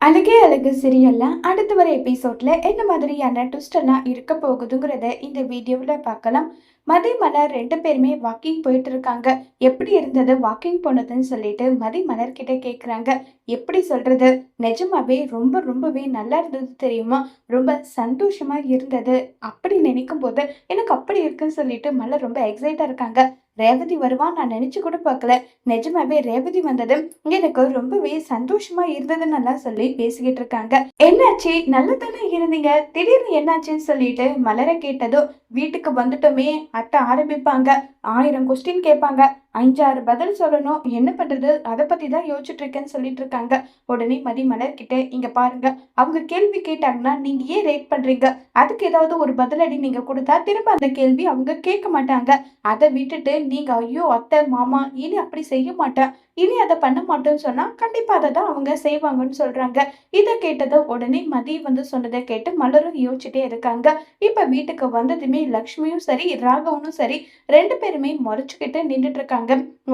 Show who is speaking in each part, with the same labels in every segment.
Speaker 1: அழகே அழகு சீரியல்ல அடுத்து வர எபிசோட்ல என்ன மாதிரியான ட்விஸ்ட் எல்லாம் இருக்க போகுதுங்கிறத இந்த வீடியோவில் பார்க்கலாம். மதி மலர் ரெண்டு பேருமே வாக்கிங் போயிட்டு இருக்காங்க. எப்படி இருந்தது வாக்கிங் போனதுன்னு சொல்லிட்டு மதி மலர் கிட்ட கேக்குறாங்க. எப்படி சொல்றது, நிஜமாவே ரொம்பவே நல்லா இருந்தது தெரியுமா, ரொம்ப சந்தோஷமா இருந்தது. அப்படி நினைக்கும் போது எனக்கு அப்படி இருக்குன்னு சொல்லிட்டு மலர் ரொம்ப எக்ஸைட்டா இருக்காங்க. ரேவதி வருவான் நான் நினைச்சு கூட பார்க்கல. நிஜமாவே ரேவதி வந்தது எனக்கு ரொம்பவே சந்தோஷமா இருந்ததுன்னு எல்லாம் சொல்லி பேசிக்கிட்டு இருக்காங்க. என்னாச்சு, நல்லா தானே இருந்தீங்க, திடீர்னு என்னாச்சுன்னு சொல்லிட்டு மலர கேட்டதோ, வீட்டுக்கு வந்துட்டோமே அத்தை ஆரம்பிப்பாங்க. 1000 கொஸ்டின் கேட்பாங்க. 5-6 பதில் சொல்லணும். என்ன பண்றது, அதை பத்தி தான் யோசிச்சுட்டு இருக்கேன்னு சொல்லிட்டு இருக்காங்க. உடனே மதி மலர் கிட்ட, இங்க பாருங்க, அவங்க கேள்வி கேட்டாங்கன்னா நீங்க ஏன் ரேட் பண்றீங்க, அதுக்கு ஏதாவது ஒரு பதிலடி நீங்க கொடுத்தா திரும்ப அந்த கேள்வி அவங்க கேட்க மாட்டாங்க. அதை விட்டுட்டு நீங்க ஐயோ அத்தை மாமா இனி அப்படி செய்ய மாட்டேன், இனி அதை பண்ண மாட்டேன்னு சொன்னா கண்டிப்பா அதை தான் அவங்க செய்வாங்கன்னு சொல்றாங்க. இதை கேட்டதும் உடனே மதி சொன்னதை கேட்டு மலரும் யோசிச்சுட்டே இருக்காங்க. இப்ப வீட்டுக்கு வந்ததுமே லக்ஷ்மியும் சரி ராகவனும் சரி ரெண்டு பேருமே முறைச்சுக்கிட்டு நின்றுட்டு இருக்காங்க.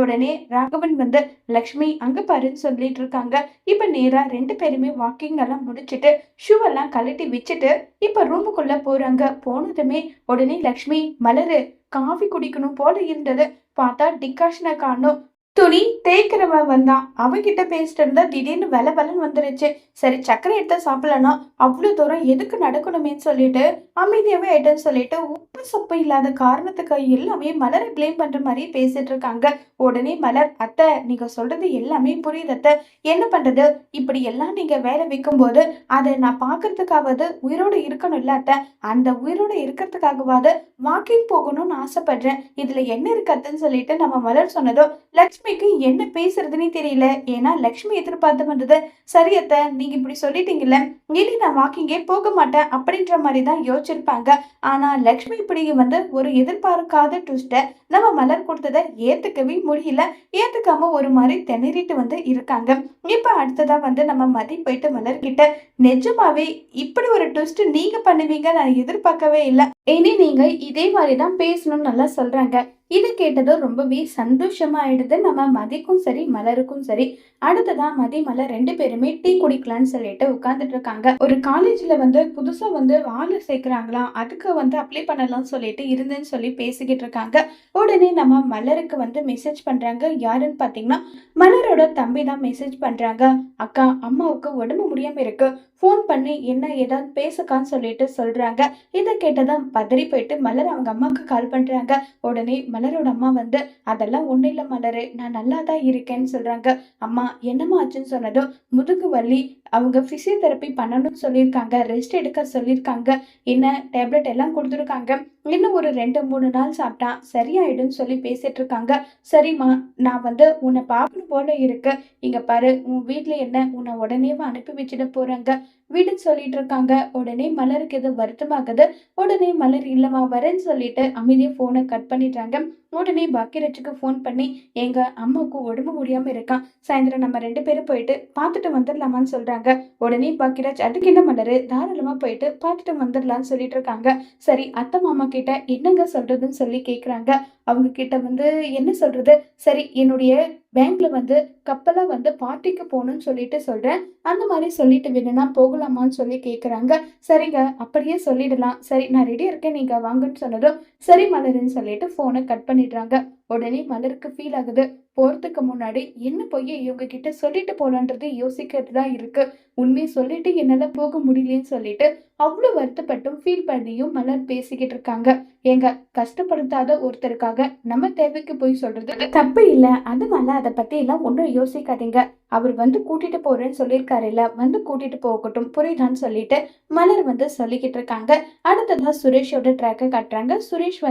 Speaker 1: உடனே ராகவன் லக்ஷ்மி அங்க பாருன்னு சொல்லிட்டு இருக்காங்க. இப்ப நேரா ரெண்டு பேருமே வாக்கிங் எல்லாம் முடிச்சுட்டு ஷூ எல்லாம் கழட்டி வச்சுட்டு இப்ப ரூமுக்குள்ள போறாங்க. போனதுமே உடனே லக்ஷ்மி, மலரு காஃபி குடிக்கணும் போல இருந்தது, பார்த்தா டிகாஷனை காணோம். துணி தேய்க்கிறவன் வந்தான், அவகிட்ட பேசிட்டு இருந்தா திடீர்னு வெலன்னு வந்துருச்சு. சரி சக்கரை எடுத்த சாப்பிடலன்னா அவ்வளவு தூரம் எதுக்கு நடக்கணுமேன்னு சொல்லிட்டு அமைதியாவே ஆயிட்டேன்னு சொல்லிட்டு உப்பு சப்பு இல்லாத காரணத்துக்கு எல்லாமே மலரை பிளேம் பண்ற மாதிரி பேசிட்டு இருக்காங்க. உடனே மலர், அத்தை நீங்க சொல்றது எல்லாமே புரியுது அத்தை, என்ன பண்றது, இப்படி எல்லாம் நீங்க வேலை வைக்கும் போது அதை நான் பாக்குறதுக்காவது உயிரோட இருக்கணும் இல்ல அத்தை, அந்த உயிரோட இருக்கிறதுக்காகவாது வாக்கிங் போகணும்னு ஆசைப்படுறேன், இதுல என்ன இருக்குன்னு சொல்லிட்டு நம்ம மலர் சொன்னதும் லக்ஷ்மிக்கு என்ன பேசுறதுன்னே தெரியல. ஏன்னா லக்ஷ்மி எதிர்பார்த்து வந்தது, சரியத்த நீங்க இப்படி சொல்லிட்டீங்கல்ல, இனி நான் வாக்கிங்கே போக மாட்டேன் அப்படின்ற மாதிரி தான் யோசிச்சிருப்பாங்க. ஆனா லக்ஷ்மி இப்படி ஒரு எதிர்பார்க்காத ட்விஸ்ட நம்ம மலர் கொடுத்ததை ஏத்துக்கவே முடியல. ஏத்துக்காம ஒரு மாதிரி திணறிட்டு இருக்காங்க. இப்ப அடுத்ததா நம்ம மதி போயிட்டு மலர் கிட்ட, நிஜமாவே இப்படி ஒரு ட்விஸ்ட் நீங்க பண்ணுவீங்க நான் எதிர்பார்க்கவே இல்லை, இனி நீங்க இதே மாதிரிதான் பேசணும்னு நல்லா சொல்றாங்க. இதை கேட்டதும் ரொம்பவே சந்தோஷமா ஆயிடுது நம்ம மதிக்கும் சரி மலருக்கும் சரி. அடுத்ததான் மதி மலர் ரெண்டு பேருமே டீ குடிக்கலான்னு சொல்லிட்டு உட்கார்ந்துட்டு இருக்காங்க. ஒரு காலேஜ்ல புதுசா ஆளு சேர்க்கிறாங்களாம், அதுக்கு அப்ளை பண்ணலாம் சொல்லிட்டு இருந்தேன்னு சொல்லி பேசிக்கிட்டு இருக்காங்க. உடனே நம்ம மலருக்கு மெசேஜ் பண்றாங்க. யாருன்னு பாத்தீங்கன்னா மலரோட தம்பி தான் மெசேஜ் பண்றாங்க. அக்கா, அம்மாவுக்கு உடம்பு முடியாம இருக்கு, போன் பண்ணி என்ன ஏதாவது பேசுக்கான்னு சொல்லிட்டு சொல்றாங்க. இதை கேட்டதான் பதறி போயிட்டு மலர் அவங்க அம்மாவுக்கு கால் பண்றாங்க. உடனே மலரோட அம்மா அதெல்லாம் ஒண்ணு இல்ல மலரு, நான் நல்லா தான் இருக்கேன்னு சொல்றாங்க. அம்மா என்னம்மா ஆச்சுன்னு சொன்னதும், முதுகு வலி, அவங்க பிசியோதெரப்பி பண்ணணும்னு சொல்லியிருக்காங்க, ரெஸ்ட் எடுக்க சொல்லியிருக்காங்க, என்ன டேப்லெட் எல்லாம் கொடுத்துருக்காங்க, இன்னும் ஒரு 2-3 நாள் சாப்பிட்டா சரியாயிடும்னு சொல்லி பேசிட்டு இருக்காங்க. சரிம்மா, நான் உன்னை பார்க்கணும் போல இருக்கு, இங்க பாரு உன் வீட்டுல என்ன உன்னை உடனே அனுப்பி வச்சுட்டு போறாங்க வீடுன்னு சொல்லிட்டு இருக்காங்க. உடனே மலருக்கு எது வருத்தமாகுது. உடனே மலர் இல்லம்மா வரேன்னு சொல்லிட்டு அமைதியா போனை கட் பண்ணிடுறாங்க. உடனே பாக்கியராஜுக்கு போன் பண்ணி, எங்க அம்மாவுக்கு உடம்பு முடியாம இருக்கான், சாயந்தரம் நம்ம 2 பேரும் போயிட்டு பார்த்துட்டு வந்துடலாமான்னு சொல்றாங்க. உடனே பாக்கியராஜ், அதுக்கு என்ன மலரு, தாராளமா போயிட்டு பார்த்துட்டு வந்துடலாம்னு சொல்லிட்டு இருக்காங்க. சரி அத்தை மாமா கிட்ட என்னங்க சொல்றதுன்னு சொல்லி கேக்குறாங்க. அவங்க கிட்ட என்ன சொல்றது, சரி என்னுடைய பேங்க்ல கப்பலா பார்ட்டிக்கு போகணும்னு சொல்லிட்டு சொல்றேன், அந்த மாதிரி சொல்லிட்டு வேணும்னா போகலாமான்னு சொல்லி கேக்குறாங்க. சரிங்க அப்படியே சொல்லிடலாம், சரி நான் ரெடியா இருக்கேன் நீங்க வாங்கன்னு சொன்னதும் சரி மலருன்னு சொல்லிட்டு போனை கட் பண்ணிடுறாங்க. உடனே மலருக்கு ஃபீல் ஆகுது, போறதுக்கு முன்னாடி என்ன போய் இவங்க கிட்ட சொல்லிட்டு போலான்றது யோசிக்கிறது தான் இருக்கு, உண்மையை சொல்லிட்டு என்னால போக முடியலன்னு சொல்லிட்டு அவ்வளவு வருத்தப்பட்டும் ஃபீல் பண்ணியும் மலர் பேசிக்கிட்டு இருக்காங்க. எங்க கஷ்டப்படுத்தாத ஒருத்தருக்காக நம்ம தேவைக்கு போய் சொல்றது தப்பு இல்ல, அதனால அதை பத்தி எல்லாம் ஒன்றும் யோசிக்காதீங்க, அவர் கூட்டிட்டு போறேன்னு சொல்லியிருக்காரு இல்ல, கூட்டிட்டு போகட்டும் புரியுதான்னு சொல்லிட்டு மலர் சொல்லிக்கிட்டு இருக்காங்க. அடுத்ததா சுரேஷோட ட்ராக்கை காட்டுறாங்க. சுரேஷ்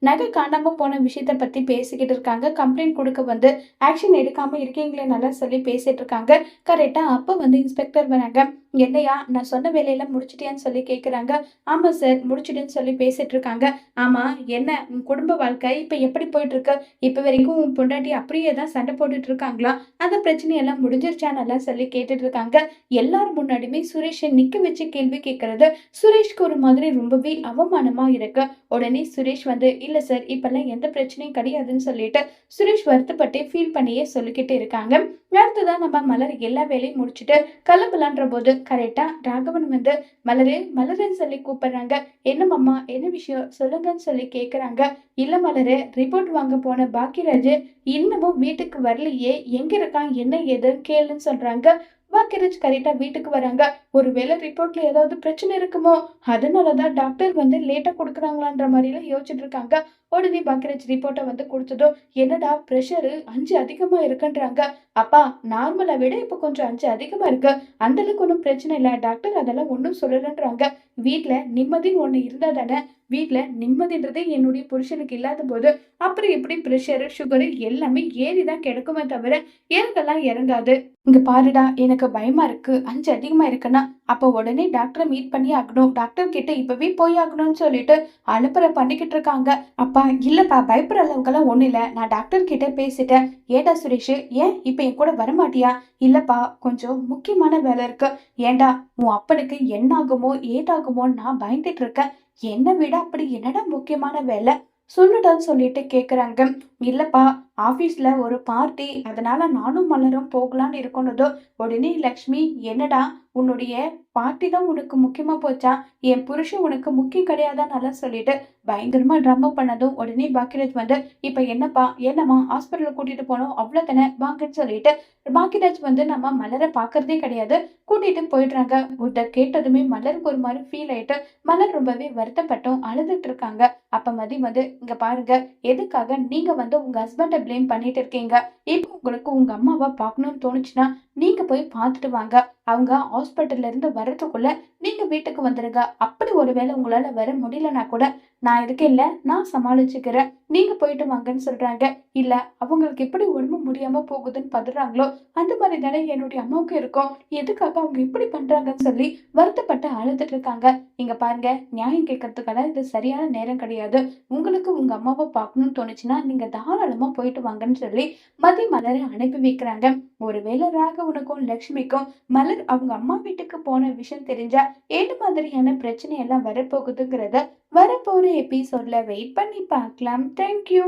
Speaker 1: நகை காணாம போன விஷயத்த பத்தி பேசிக்கிட்டு இருக்காங்க. கம்ப்ளைண்ட் கொடுக்க ஆக்ஷன் எடுக்காம இருக்கீங்களே நல்லா சொல்லி பேசிட்டு இருக்காங்க. கரெக்டா அப்ப இன்ஸ்பெக்டர் வராங்க. என்னையா நான் சொன்ன வேலையெல்லாம் முடிச்சிட்டியான்னு சொல்லி கேக்குறாங்க. ஆமா சார் முடிச்சிட்டேன்னு சொல்லி பேசிட்டு இருக்காங்க. ஆமா, என்ன உன் குடும்ப வாழ்க்கை இப்ப எப்படி போயிட்டு இருக்கு, இப்ப வரைக்கும் உன் பொண்டாட்டி அப்படியே தான் சண்டை போட்டுட்டு இருக்காங்களா, அந்த பிரச்சனையெல்லாம் முடிஞ்சிருச்சான்னு சொல்லி கேட்டுட்டு இருக்காங்க. எல்லாரும் முன்னாடியுமே சுரேஷை நிக்க வச்சு கேள்வி கேட்கறது சுரேஷ்க்கு ஒரு மாதிரி ரொம்பவே அவமானமா இருக்கு. உடனே சுரேஷ் இல்ல சார் இப்பெல்லாம் எந்த பிரச்சனையும் கிடையாது, முடியாதுன்னு சொல்லிட்டு சுரேஷ் வருத்தப்பட்டு ஃபீல் பண்ணியே சொல்லிக்கிட்டு இருக்காங்க. அடுத்ததான் நம்ம மலர் எல்லா வேலையும் முடிச்சுட்டு கிளம்பலான்ற போது கரெக்டா ராகவன் வந்து மலரு மலருன்னு சொல்லி கூப்பிடுறாங்க. என்ன மாமா, என்ன விஷயம் சொல்லுங்கன்னு சொல்லி கேக்குறாங்க. இல்ல மலரு, ரிப்போர்ட் வாங்க போன பாக்கியராஜ் இன்னமும் வீட்டுக்கு வரலையே, எங்க இருக்கான் என்ன ஏதுன்னு கேளுன்னு சொல்றாங்க. பாக்கியராஜ் கரெக்டா வீட்டுக்கு வராங்க. ஒருவேளை ரிப்போர்ட்ல ஏதாவது பிரச்சனை இருக்குமோ, அதனாலதான் டாக்டர் வந்து லேட்டா கொடுக்குறாங்களான்ற மாதிரி எல்லாம் யோசிச்சுட்டு இருக்காங்க. உடனே பாக்கியராஜ் ரிப்போர்ட்டை வந்து கொடுத்ததும், என்னடா பிரஷர் 5 அதிகமா இருக்குன்றாங்க. அப்பா, நார்மலை விட இப்ப கொஞ்சம் 5 அதிகமா இருக்கு. அந்த அளவுக்கு ஒன்றும் பிரச்சனை இல்லை, டாக்டர் அதெல்லாம் ஒன்றும் சொல்லலன்றாங்க. வீட்டுல நிம்மதின்னு ஒண்ணு இருந்தா தானே. வீட்டுல நிம்மதின்றதே என்னுடைய புருஷனுக்கு இல்லாத போது அப்புறம் எப்படி பிரஷரு சுகரு எல்லாமே ஏறிதான் கிடக்குமே தவிர இறங்கெல்லாம் இறங்காது. இங்க பாருடா, எனக்கு பயமா இருக்கு, 5 அதிகமா இருக்குன்னா அப்ப உடனே டாக்டரை மீட் பண்ணி ஆகணும், டாக்டர் கிட்ட இப்பவே போய் ஆகணும்னு சொல்லிட்டு அனுப்புற பண்ணிக்கிட்டு இருக்காங்க. அப்பா இல்லப்பா, பயப்படுற அளவுக்கெல்லாம் ஒண்ணு இல்ல, நான் டாக்டர் கிட்ட பேசிட்டேன். ஏடா சுரேஷ், ஏன் இப்ப என் கூட வரமாட்டியா? இல்லப்பா, கொஞ்சம் முக்கியமான வேலை இருக்கு. ஏண்டா, உன் அப்பனுக்கு என்ன ஆகுமோ ஏதாகுமோ நான் பயந்துட்டு இருக்கேன். என்ன விட அப்படி என்னடா முக்கியமான வேலை சொல்லுடான்னு சொல்லிட்டு கேக்குறாங்க. இல்லப்பா, ஆபீஸ்ல ஒரு பார்ட்டி, அதனால நானும் மலரும் போகலான்னு இருக்கணுதோ. உடனே லக்ஷ்மி, என்னடா உன்னுடைய பார்ட்டி தான் உனக்கு முக்கியமா போச்சா? என் புருஷன் உனக்கு முக்கியம் கிடையாதான்னு சொல்லிட்டு பயங்கரமா ட்ராமா பண்ணதும் உடனே பாக்கியராஜ் வந்து, இப்ப என்னப்பா, என்னம்மா ஹாஸ்பிட்டல் கூட்டிட்டு போனோம் அவ்வளவுதானே, வாங்கன்னு சொல்லிட்டு பாக்கியராஜ் வந்து நம்ம மலரை பாக்குறதே கிடையாது, கூட்டிட்டு போயிடுறாங்க. இத கேட்டதுமே மலருக்கு ஒரு மாதிரி ஃபீல் ஆயிட்டு மலர் ரொம்பவே வருத்தப்பட்டும் அழுதுட்டு இருக்காங்க. அப்ப மதி வந்து, இங்க பாருங்க, எதுக்காக நீங்க வந்து உங்க ஹஸ்பண்ட ப்ளேம் பண்ணிட்டு இருக்கீங்க? இப்போ உங்களுக்கு உங்க அம்மாவை பார்க்கணும்னு தோணுச்சுன்னா நீங்க போய் பார்த்துட்டு வாங்க. அவங்க ஹாஸ்பிட்டல்ல இருந்து வர்றதுக்குள்ள நீங்க வீட்டுக்கு வந்துருங்க. அப்படி ஒருவேளை உங்களால வர முடியலன்னா கூட நான் இருக்கேன்ல, நான் சமாளிச்சுக்கிறேன், நீங்க போயிட்டு வாங்கன்னு சொல்றாங்க. இல்ல, அவங்களுக்கு எப்படி உடம்பு முடியாம போகுதுன்னு பதறாங்களோ அந்த மாதிரி தானே என்னுடைய அம்மாவுக்கு இருக்கும். எதுக்காக அவங்க இப்படி பண்றாங்கன்னு சொல்லி வருத்தப்பட்டு அழுதுட்டு இருக்காங்க. இங்க பாருங்க, நியாயம் கேட்கறதுக்கெல்லாம் இது சரியான நேரம் கிடையாது. உங்களுக்கு உங்க அம்மாவை பார்க்கணும்னு தோணுச்சுன்னா நீங்க தாராளமா போயிட்டு வாங்கன்னு சொல்லி மதி மலரை அனுப்பி வைக்கிறாங்க. ஒருவேளை ராகவனுக்கும் லட்சுமிக்கும் மலர் அவங்க அம்மா வீட்டுக்கு போன விஷயம் தெரிஞ்சா என்ன மாதிரியான பிரச்சனை எல்லாம் வரப்போகுதுங்கிறத வரப்போற எபிசோட்ல வெயிட் பண்ணி பார்க்கலாம். தேங்க்யூ.